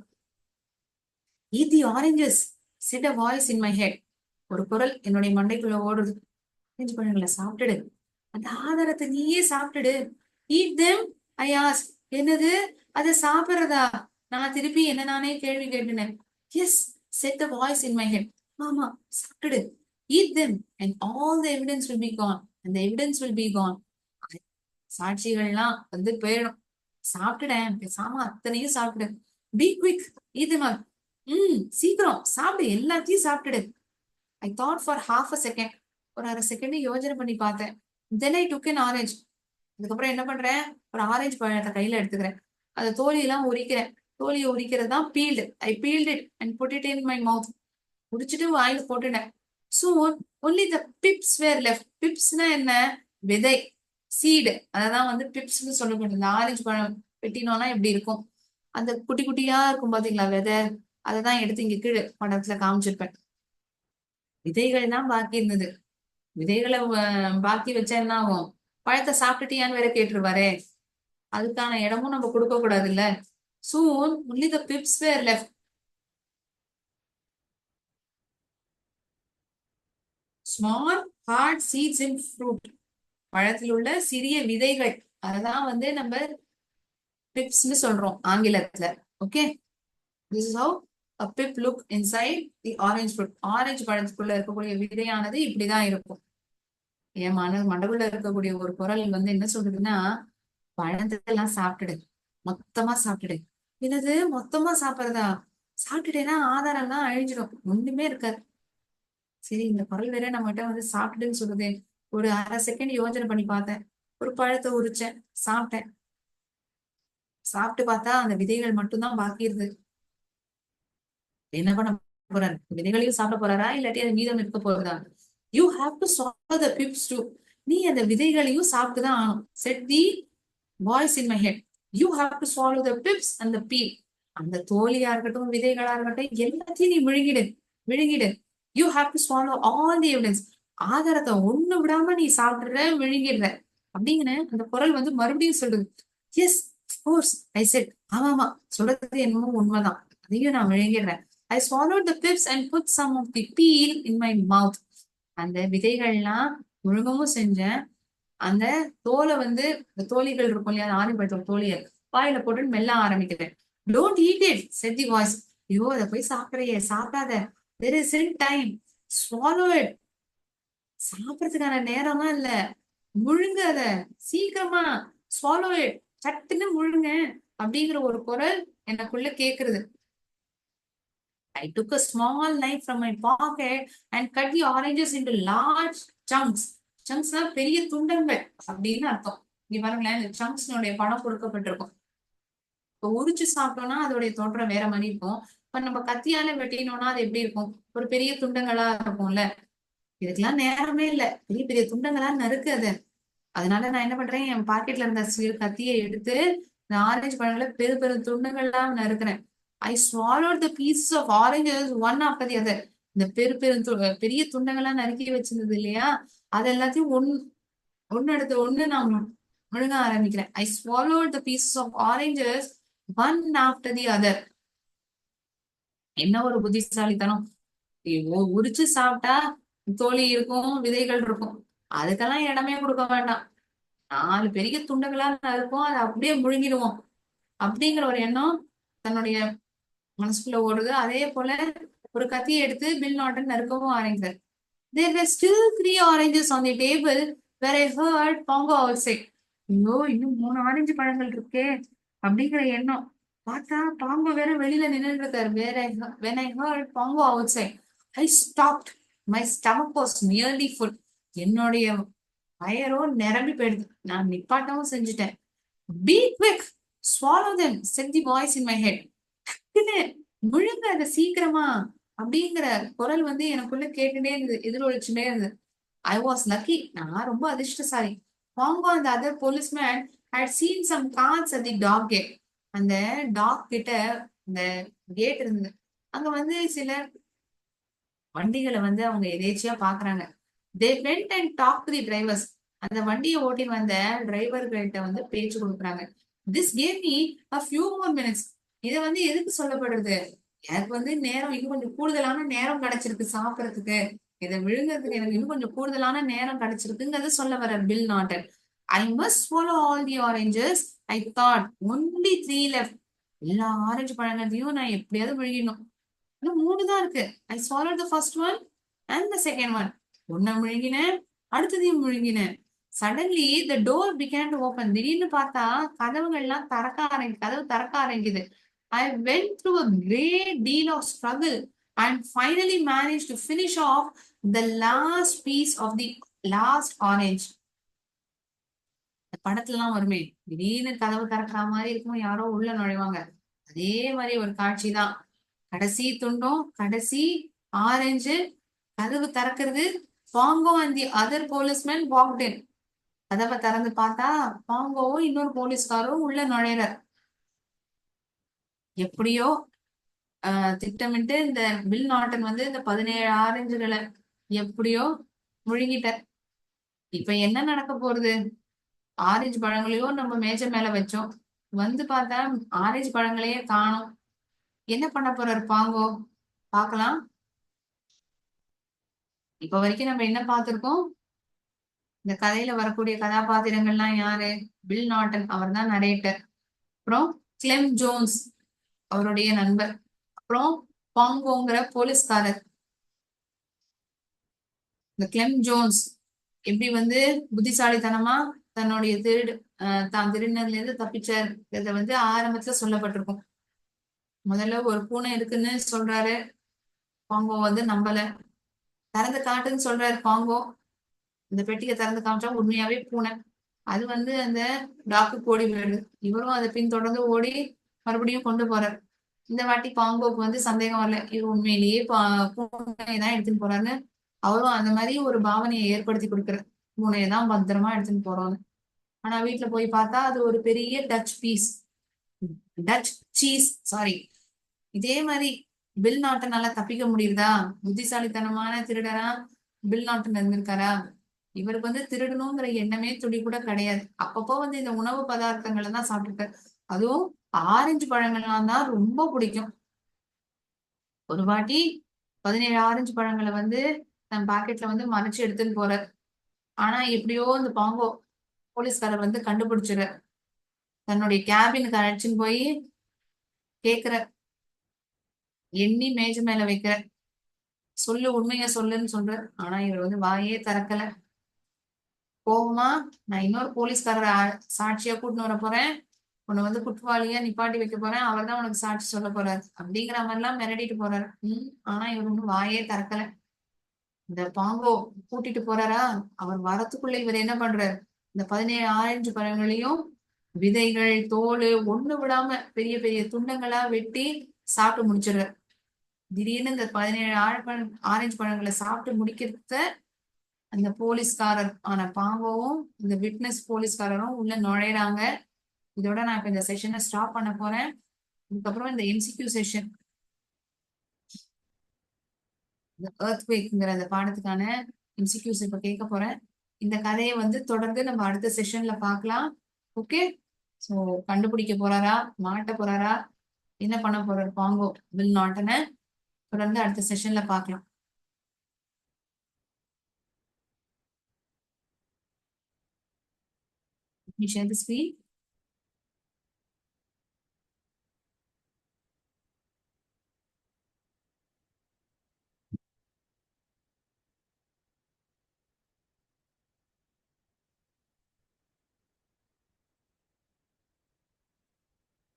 Eat the oranges, said a voice in my head. ஒரு குரல் என்னுடைய மண்டைக்குள்ள ஓடுது. ஆரஞ்சு பழங்களை சாப்பிட்டுடு, அந்த ஆதாரத்தை நீயே சாப்பிட்டுடு. Eat them, I asked. என்னது, அதை சாப்பிடுறதா? நான் திருப்பி என்ன நானே கேள்வி கேட்டேன். Yes, said the voice in my head. ஆமா, சாப்பிட்டுடு. Eat them and all the evidence will be gone. And the evidence will be gone. சாட்சிகள்லாம் வந்து போயிடும். சாப்பிட்டுடேன், பேசாம அத்தனையும் சாப்பிடு. Be quick, eat them all. சீக்கிரம் சாப்பிடு, எல்லாத்தையும் சாப்பிட்டுடு. I thought for half a second. ஒரு அரை செகண்ட் யோசனை பண்ணி பார்த்தேன். Then I took an orange. அதுக்கப்புறம் என்ன பண்றேன்? ஒரு ஆரஞ்சு பழத்தை கையில எடுத்துக்கிறேன். அந்த தோலியெல்லாம் உரிக்கிறேன். தோலியை உரிக்கிறது தான் peeled. I peeled it and put it in my mouth. குடிச்சிட்டு வாயில போட்டுட்டேன். Soon only the pips were left. பிப்ஸ்னா என்ன? விதை, சீடு. அததான் வந்து பிப்ஸ்ன்னு சொல்லப்படுது. இந்த ஆரஞ்சு பழம் வெட்டினோம்னா எப்படி இருக்கும்? அந்த குட்டி குட்டியா இருக்கும் பாத்தீங்களா விதை? அததான் எடுத்து இங்க கீழே படத்துல காமிச்சிருப்பேன். விதைகள் தான் பாக்கி இருந்தது. விதைகளை பாக்கி வச்சா என்ன ஆகும்? பழத்தை சாப்பிட்டுட்டியான்னு வேற கேட்டுருவாரே. அதுக்கான இடமும் நம்ம கொடுக்க கூடாது இல்ல. Soon only the pips were left. Small hard seeds in fruit. பழத்தில் உள்ள சிறிய விதைகள், அததான் வந்து நம்ம பிப்ஸ்ன்னு சொல்றோம் ஆங்கிலத்துல. Okay, this is how a pip look inside the orange fruit. Orange பழத்துக்குள்ள இருக்கக்கூடிய விதையானது இப்படிதான் இருக்கும். என் மண்டகுள்ள இருக்கக்கூடிய ஒரு குரல் வந்து என்ன சொல்றதுன்னா, பழத்தெல்லாம் சாப்பிட்டுடு, மொத்தமா சாப்பிட்டுடு. என்னது மொத்தமா சாப்பிடுறதா? சாப்பிட்டுட்டேன்னா ஆதாரம்லாம் அழிஞ்சிடும், ஒண்ணுமே இருக்காது. சரி, இந்த குரல் வேற நம்மகிட்ட வந்து சாப்பிட்டுன்னு சொல்லுது. ஒரு அரை செகண்ட் யோசனை பண்ணி பார்த்தேன். ஒரு பழத்தை உரிச்சேன், சாப்பிட்டேன். சாப்பிட்டு பார்த்தா அந்த விதைகள் மட்டும்தான் பாக்கி இருக்கு. என்ன பண்ண போறாரு? விதைகளையும் சாப்பிட போறாரா, இல்லாட்டி அது மீதம் இருக்க போறதா? You have to swallow the pips too. நீ அந்த விதைகளையும் சாப்பிட்டுதான் ஆகணும். Set the voice in my head. You have to swallow the pips and the peel. அந்த தோலியா இருக்கட்டும், விதைகளா இருக்கட்டும், எல்லாத்தையும் நீ விழுங்கிடு, விழுங்கிடு. You have to swallow all the evidence. ஆதாரத்தை ஒண்ணு விடாம நீ சாப்பிடுற, விழுங்கிடுற அப்படிங்கிற அந்த குரல் வந்து மறுபடியும் சொல்லுது. Yes, course, I said. ஆமாமா, சொல்றது என்னமோ உண்மைதான், அதையும் நான் விழுங்கிடுறேன். I swallowed the pips and put some of the peel in my mouth. அந்த விதைகள்லாம் முழுங்கவும் செஞ்சேன். அந்த தோலை வந்து, இந்த தோலிகள் இருக்கும் இல்லையா, ஆரஞ்சு பழத்தோட தோலிய வாயில போட்டு மெல்ல ஆரம்பிக்கிறேன். Don't eat it, said the voice. ஐயோ, அதை போய் சாப்பிடுறியே, சாப்பிடாத. there isn't time. swallow it. சாப்பிடறதுக்கான நேரமா இல்ல, முழுங்க அத சீக்கிரமா. swallow it, சட்டுன்னு முழுங்க அப்படிங்கிற ஒரு குரல் எனக்குள்ள கேக்குறது. I took a small knife from my pocket and cut the oranges into large chunks. Chunksனா பெரிய துண்டங்கள் அப்படின்னு அர்த்தம். இங்க பாருங்களேன், இந்த சங்க்ஸ்னுடைய படம் கொடுக்கப்பட்டிருக்கும். இப்போ உரிச்சு சாப்பிட்டோம்னா அதோடைய தோற்றம் வேற மாதிரி இருக்கும். இப்ப நம்ம கத்தியால வெட்டினோம்னா அது எப்படி இருக்கும்? ஒரு பெரிய துண்டங்களா இருக்கும்ல. இதுக்கெல்லாம் நேரமே இல்ல. பெரிய பெரிய துண்டங்களா நறுக்கு அத. அதனால நான் என்ன பண்றேன், என் பாக்கெட்ல இருந்த சிறு கத்தியை எடுத்து இந்த ஆரஞ்சு பழங்களை பெரு பெரு துண்டுகளா நறுக்கிறேன். ஐ swallowed the pieces of oranges one after the other. இந்த பெரு பெரு பெரிய துண்டங்களா நறுக்கி வச்சிருந்தது இல்லையா, அது எல்லாத்தையும் ஒண்ணு அடுத்து ஒண்ணு நான் முழுங்க ஆரம்பிக்கிறேன். ஐ swallowed the pieces of oranges one after the other. என்ன ஒரு புத்திசாலித்தனம்! உரிச்சு சாப்பிட்டா தோலி இருக்கும், விதைகள் இருக்கும். அதுக்கெல்லாம் இடமே கொடுக்க வேண்டாம். 4 பெரிய துண்டுகளா இருக்கும், அதை அப்படியே முழுங்கிடுவோம் அப்படிங்கிற ஒரு எண்ணம் தன்னுடைய மனசுக்குள்ள ஓடுது. அதே போல ஒரு கத்தியை எடுத்து பில் நாட்டன் நறுக்கவும் ஆரம்பித்தார். There were still 3 oranges on the table where I heard Pongo outside. ஐயோ, இன்னும் 3 ஆரஞ்சு பழங்கள் இருக்கே அப்படிங்கிற எண்ணம். பார்த்தா பாம்பு வேற வெளியில நின்னுட்டு இருக்காரு. when I heard Pongo outside, I stopped. My stomach was nearly full. என்னுடைய வயரோ நிரம்பி போயிடுது. நான் நிப்பாட்டவும் செஞ்சுட்டேன். Be quick, swallow them, said the voice in my head. முழுங்க அத சீக்கிரமா அப்படிங்கிற குரல் வந்து எனக்குள்ள கேட்டுட்டே இருந்தது, எதிரொலிச்சுட்டே இருந்தது. I was lucky. நான் ரொம்ப அதிர்ஷ்டசாலி. பாங்கோ அந்த other policeman had seen some cards at the dog gate. அந்த டாக் கிட்ட இந்த கேட் இருந்தது. அங்க வந்து சில வண்டிகளை வந்து அவங்க எதேச்சியா பாக்குறாங்க. they went and talked to the drivers. அந்த வண்டியை ஓட்டி வந்த டிரைவர்கள்ட்ட வந்து பேச்சு கொடுக்குறாங்க. this gave me a few more minutes. இதை வந்து எதுக்கு சொல்லப்படுறது? எனக்கு வந்து நேரம் இன்னும் கொஞ்சம் கூடுதலான நேரம் கிடைச்சிருக்கு சாப்பிடறதுக்கு. இதை விழுங்குறதுக்கு எனக்கு இன்னும் கொஞ்சம் கூடுதலான நேரம் கிடைச்சிருக்குங்கிறது சொல்ல வர bill Norton. I must swallow all the oranges. I thought only 3 left. எல்லா ஆரஞ்சு பழங்களையும் நான் எப்படியாவது விழுங்கிடணும். இன்னும் 3 தான் இருக்கு. ஐ swallowed the first one and the second one. ஒன்ன முழுங்கினேன், அடுத்ததையும் முழுங்கினேன். Suddenly the door began to open. திடீர்னு பார்த்தா கதவு திறக்க ஆரம்பிக்குது. I went through a great deal of struggle and finally managed to finish off the last piece of the last orange. படத்துல எல்லாம் வருமே, திடீர்னு கதவு திறக்கிற மாதிரி இருக்கும், யாரோ உள்ள நுழைவாங்க. அதே மாதிரி ஒரு காட்சி தான். கடைசி துண்டும் கடைசி ஆரஞ்சு கதவு திறக்கிறது. Bongo and the other policemen walked in. கதவை திறந்து பார்த்தா பாங்கோவும் இன்னொரு போலீஸ்காரும் உள்ள நுழையிறார். எப்படியோ திட்டமிட்டு இந்த பில் நாட்டன் வந்து இந்த 17 ஆரஞ்சுகளை எப்படியோ முழுங்கிட்டார். இப்ப என்ன நடக்க போறது? ஆரஞ்சு பழங்களையும் நம்ம மேஜை மேல வச்சோம். வந்து பார்த்தா ஆரஞ்சு பழங்களையே காணோம். என்ன பண்ண போறாரு பாங்கோ? பார்க்கலாம். இப்ப வரைக்கும் நம்ம என்ன பார்த்திருக்கோம்? இந்த கதையில வரக்கூடிய கதாபாத்திரங்கள்லாம் யாரு? பில் நாட்டன், அவர் தான் நரேட்டர். அப்புறம் கிளெம் ஜோன்ஸ், அவருடைய நண்பர். அப்புறம் பாங்கோங்கிற போலீஸ்காரர். இந்த கிளெம் ஜோன்ஸ் எப்படி வந்து புத்திசாலித்தனமா தன்னுடைய தான் திருடினதுல இருந்து தப்பிச்சார். இதை வந்து ஆரம்பத்துல சொல்லப்பட்டிருக்கும். முதல்ல ஒரு பூனை இருக்குன்னு சொல்றாரு, பாங்கோ வந்து நம்பல. திறந்து காட்டுன்னு சொல்றாரு பாங்கோ. இந்த பெட்டியை திறந்து காமிச்சா உண்மையாவே பூனை. அது வந்து அந்த டாக்கு ஓடி போயிடுது. இவரும் அதை பின்தொடர்ந்து ஓடி மறுபடியும் கொண்டு போறாரு. இந்த வாட்டி பாங்கோக்கு வந்து சந்தேகம் வரல, இவர் உண்மையிலேயே பூனையதான் எடுத்துன்னு போறாருன்னு. அவரும் அந்த மாதிரி ஒரு பாவனையை ஏற்படுத்தி கொடுக்குற, பூனையதான் பத்திரமா எடுத்துன்னு போறோம்னு. ஆனா வீட்டுல போய் பார்த்தா அது ஒரு பெரிய டச் சீஸ் சாரி. இதே மாதிரி பில் நாட்டனால தப்பிக்க முடியுதா? புத்திசாலித்தனமான திருடரா பில் நாட்டன் இருந்திருக்காரா? இவருக்கு வந்து திருடணுங்கிற எண்ணமே துளி கூட கிடையாது. அப்பப்போ வந்து இந்த உணவு பதார்த்தங்களை தான் சாப்பிட்டுருக்காரு. அதுவும் ஆரஞ்சு பழங்கள்லாம் தான் ரொம்ப பிடிக்கும். ஒரு வாட்டி 17 ஆரஞ்சு பழங்களை வந்து தன் பாக்கெட்ல வந்து மறைச்சு எடுத்துன்னு போறார். ஆனா எப்படியோ இந்த பாங்கோ போலீஸ்காரர் வந்து கண்டுபிடிச்சிட தன்னுடைய கேபினுக்கு அழைச்சின்னு போய் கேக்குற, எண்ணி மேஜை மேல வைக்கிற, சொல்லு உண்மைய சொல்லுன்னு சொல்ற. ஆனா இவர் வந்து வாயே திறக்கல. கோவமா, நான் இன்னொரு போலீஸ்காரரை சாட்சியா கூட்டின்னு வர போறேன், உன்னை வந்து குற்றவாளியா நிப்பாட்டி வைக்க போறேன், அவர் தான் உனக்கு சாட்சி சொல்ல போறாரு அப்படிங்கிற மாதிரி எல்லாம் மிரட்டிட்டு போறாரு. ஆனா இவர் ஒன்னும் வாயே திறக்கல. இந்த பாங்கோ கூட்டிட்டு போறாரா, அவர் வரத்துக்குள்ள இவர் என்ன பண்றாரு? இந்த 17 ஆரஞ்சு பழங்களையும் விதைகள் தோல் ஒண்ணு விடாம பெரிய பெரிய துண்டங்களா வெட்டி சாப்பிட்டு முடிச்சிடுறாரு. திடீர்னு இந்த 17 ஆரஞ்சு பழங்களை சாப்பிட்டு முடிக்கிறத அந்த போலீஸ்காரர் ஆன பாம்பவும் இந்த விட்னஸ் போலீஸ்காரரும் உள்ள நுழையிறாங்க. இதோட நான் இப்ப இந்த செஷனை ஸ்டாப் பண்ண போறேன். இதுக்கப்புறம் இந்த எம்சிக்யூ செஷன், இந்த எர்த்குவேக்ங்கிற அந்த பாடத்துக்கான எம்சிக்யூஸ் இப்ப கேட்க போறேன். இந்த கதையை வந்து தொடர்ந்து நம்ம அடுத்த செஷன்ல பார்க்கலாம். ஓகே, சோ கண்டுபிடிக்க போறாரா, மாட்ட போறாரா, என்ன பண்ண போறாரு பாங்கோ வில் நாட்டனை தொடர்ந்து அடுத்த செஷன்ல பார்க்கலாம். Let me share the screen.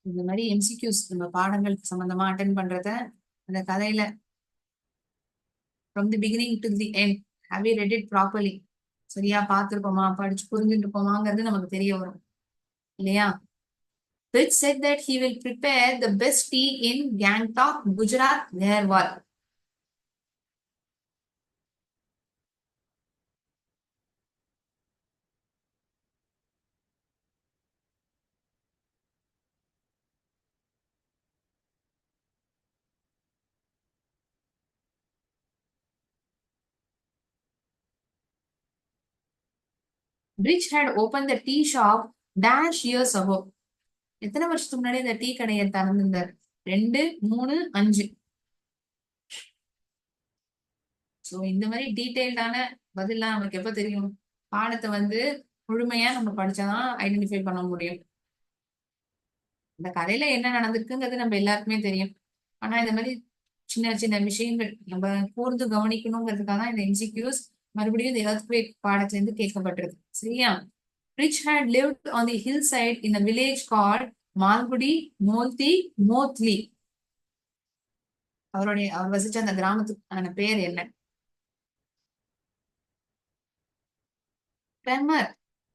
இந்த மாதிரி எம்சிக்யூஸ் நம்ம பாடங்கள் சம்பந்தமா அட்டென்ட் பண்றத அந்த கதையில from the beginning to the end have you read it properly, சரியா பார்த்துருப்போமா, படிச்சு புரிஞ்சுட்டு இருப்போமாங்கிறது நமக்கு தெரிய வரும் இல்லையா? Which said that he will prepare the best tea in Gangtok, Gujarat, Gherwal. Rich had opened the tea shop dash years ago. எத்தனை வருஷத்துக்கு முன்னாடி இந்த டீ கடையை திறந்திருந்தார்? 2, 3, 5. சோ இந்த மாதிரி டீடைல்டான பதிலாம் நமக்கு எப்ப தெரியும்? பாடத்தை வந்து முழுமையா நம்ம படிச்சாதான் ஐடென்டிஃபை பண்ண முடியும். இந்த கதையில என்ன நடந்திருக்குங்கிறது நம்ம எல்லாருக்குமே தெரியும். ஆனா இந்த மாதிரி சின்ன சின்ன விஷயங்கள் நம்ம கூர்ந்து கவனிக்கணுங்கிறதுக்காக தான் இந்த எம்சிக்யூஸ் மறுபடியும் இந்த எர்த்குவேக் பாடத்துல இருந்து கேட்கப்பட்டிருக்கு. சரியா? Rich had lived on the hillside in a village called Malgudi Molti Mothli. அவர் வசிச்ச அந்த கிராமத்துக்கான பேர் என்ன? Tremor.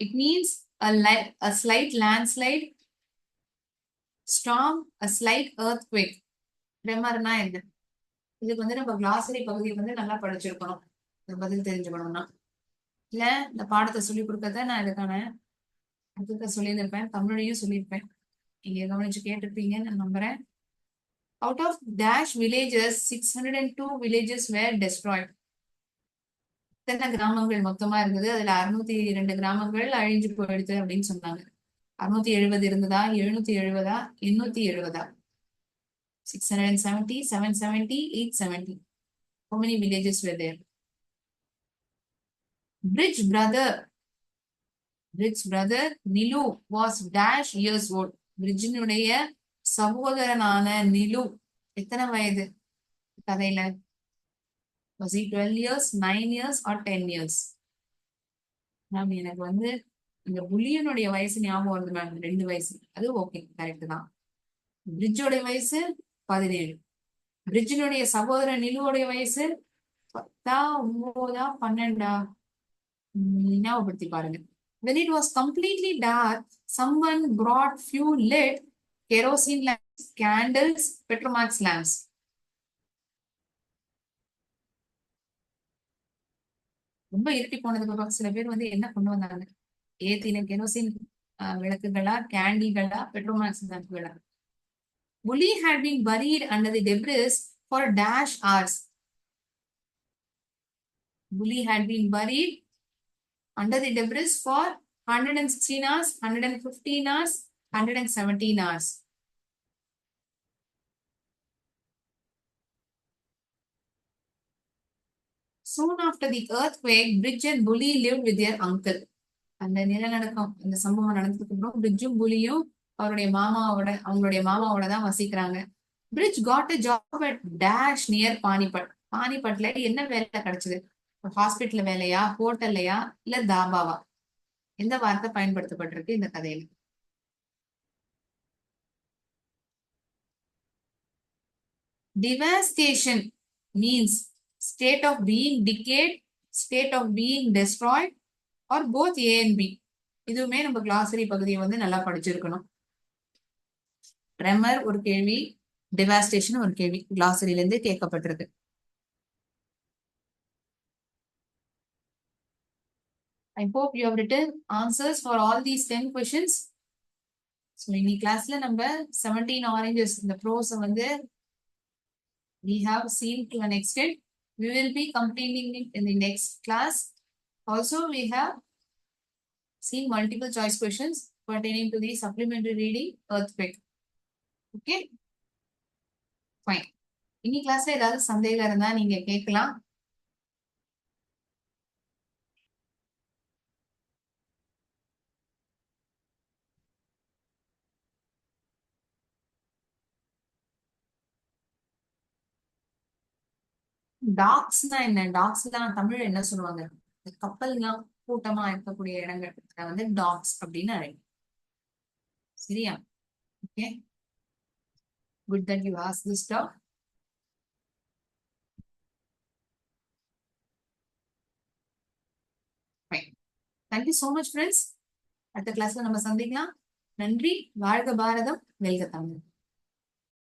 It means a slight landslide, storm, a slight earthquake. Tremorனா என்ன? இதுக்கு வந்து நம்ம கிளாசரி பகுதியை வந்து நல்லா படிச்சிருக்கணும், இந்த பதில் தெரிஞ்சுக்கணும்னா. இல்ல இந்த பாடத்தை சொல்லி கொடுக்கறத நான் இதுக்கான அர்த்தத்தை சொல்லியிருந்திருப்பேன், தமிழையும் சொல்லியிருப்பேன். நீங்க கவனிச்சு கேட்டிருப்பீங்கன்னு நான் நம்புறேன். Out of dash villages, 602 villages were destroyed. எத்தனை கிராமங்கள் மொத்தமா இருந்தது? அதுல 602 கிராமங்கள் அழிஞ்சு போயிடுது அப்படின்னு சொன்னாங்க. 670 இருந்ததா, 770, 870? 670, 770, 870. How many villages were there? Bridge brother Nilu was dash years old. பிரிட்ஜினுடைய சகோதரனான நிலு எத்தனை வயது கதையில? Was he 12 years, 9 years or 10 years? Ma'am எனக்கு வந்து இந்த புலியனுடைய வயசு ஞாபகம் வருது மேம், 2 வயசு. அது ஓகே, கரெக்ட் தான். பிரிட்ஜோட வயசு 17. பிரிட்ஜினுடைய சகோதரன் நிலுவோடைய வயசு 10, 9, 12? ஞாபகப்படுத்தி பாருங்க. When it was completely dark, someone brought few lit kerosene lamps, candles, Petromax lamps. ரொம்ப இருட்டி போனதுக்கு அப்புறம் சில பேர் வந்து என்ன கொண்டு வந்தாங்க? ஏத்தின கெரோசின் விளக்குகளா, கேண்டில்களா, பெட்ரோமாக்ஸ் lamப்களா? Bully had been buried under the debris for dash hours. Bully had been buried under the debris for 116 hours, 115 hours, 117 hours. Soon after the earthquake, Bridge and Bully lived with their uncle. அந்த நிலநடுக்கம், இந்த சம்பவம் நடந்ததுக்கு அப்புறம் பிரிட்ஜும் புலியும் அவங்களுடைய மாமாவோட தான் வசிக்கிறாங்க. Brij got a job at dash near Panipat. பானிபட்ல என்ன வேலை கிடைச்சது? ஹாஸ்பிட்டல் வேலையா, ஹோட்டல்லையா, இல்ல தாபாவா? எந்த வார்த்தை பயன்படுத்தப்பட்டிருக்கு இந்த கதையில? Devastation means state of being decayed, state of being destroyed, or both A and B. இதுவுமே நம்ம கிளாசரி பகுதியை வந்து நல்லா படிச்சிருக்கணும். ட்ரெமர் ஒரு கேள்வி, டெவாஸ்டேஷன் ஒரு கேள்வி கிளாசரியில இருந்து கேட்கப்பட்டிருக்கு. I hope you have written answers for all these 10 questions. So இன்னைக்கு கிளாஸ்ல நம்ம 17 oranges இந்த ப்ரோஸ் வந்து we have seen to an extent. We will be completing it in the next class. Also, we have seen multiple choice questions pertaining to the supplementary reading earthquake. Okay, fine. இன்னி கிளாஸ்ல ஏதாவது சந்தேகம் இருந்தா நீங்க கேட்கலாம். டாக்ஸ்னா என்ன? Tax தான் தமிழ்ல என்ன சொல்லுவாங்க? கப்பல்லாம் கூட்டமா இருக்கக்கூடிய இடங்கள் வந்து டாக்ஸ் அப்படின்னு அழைக்கும். சரியா? Okay, good that you ask this dock. Fine, thank you so much friends. அடுத்த கிளாஸ்ல நம்ம சந்திக்கலாம். நன்றி. வாழ்க பாரதம், வெல்க தமிழ்.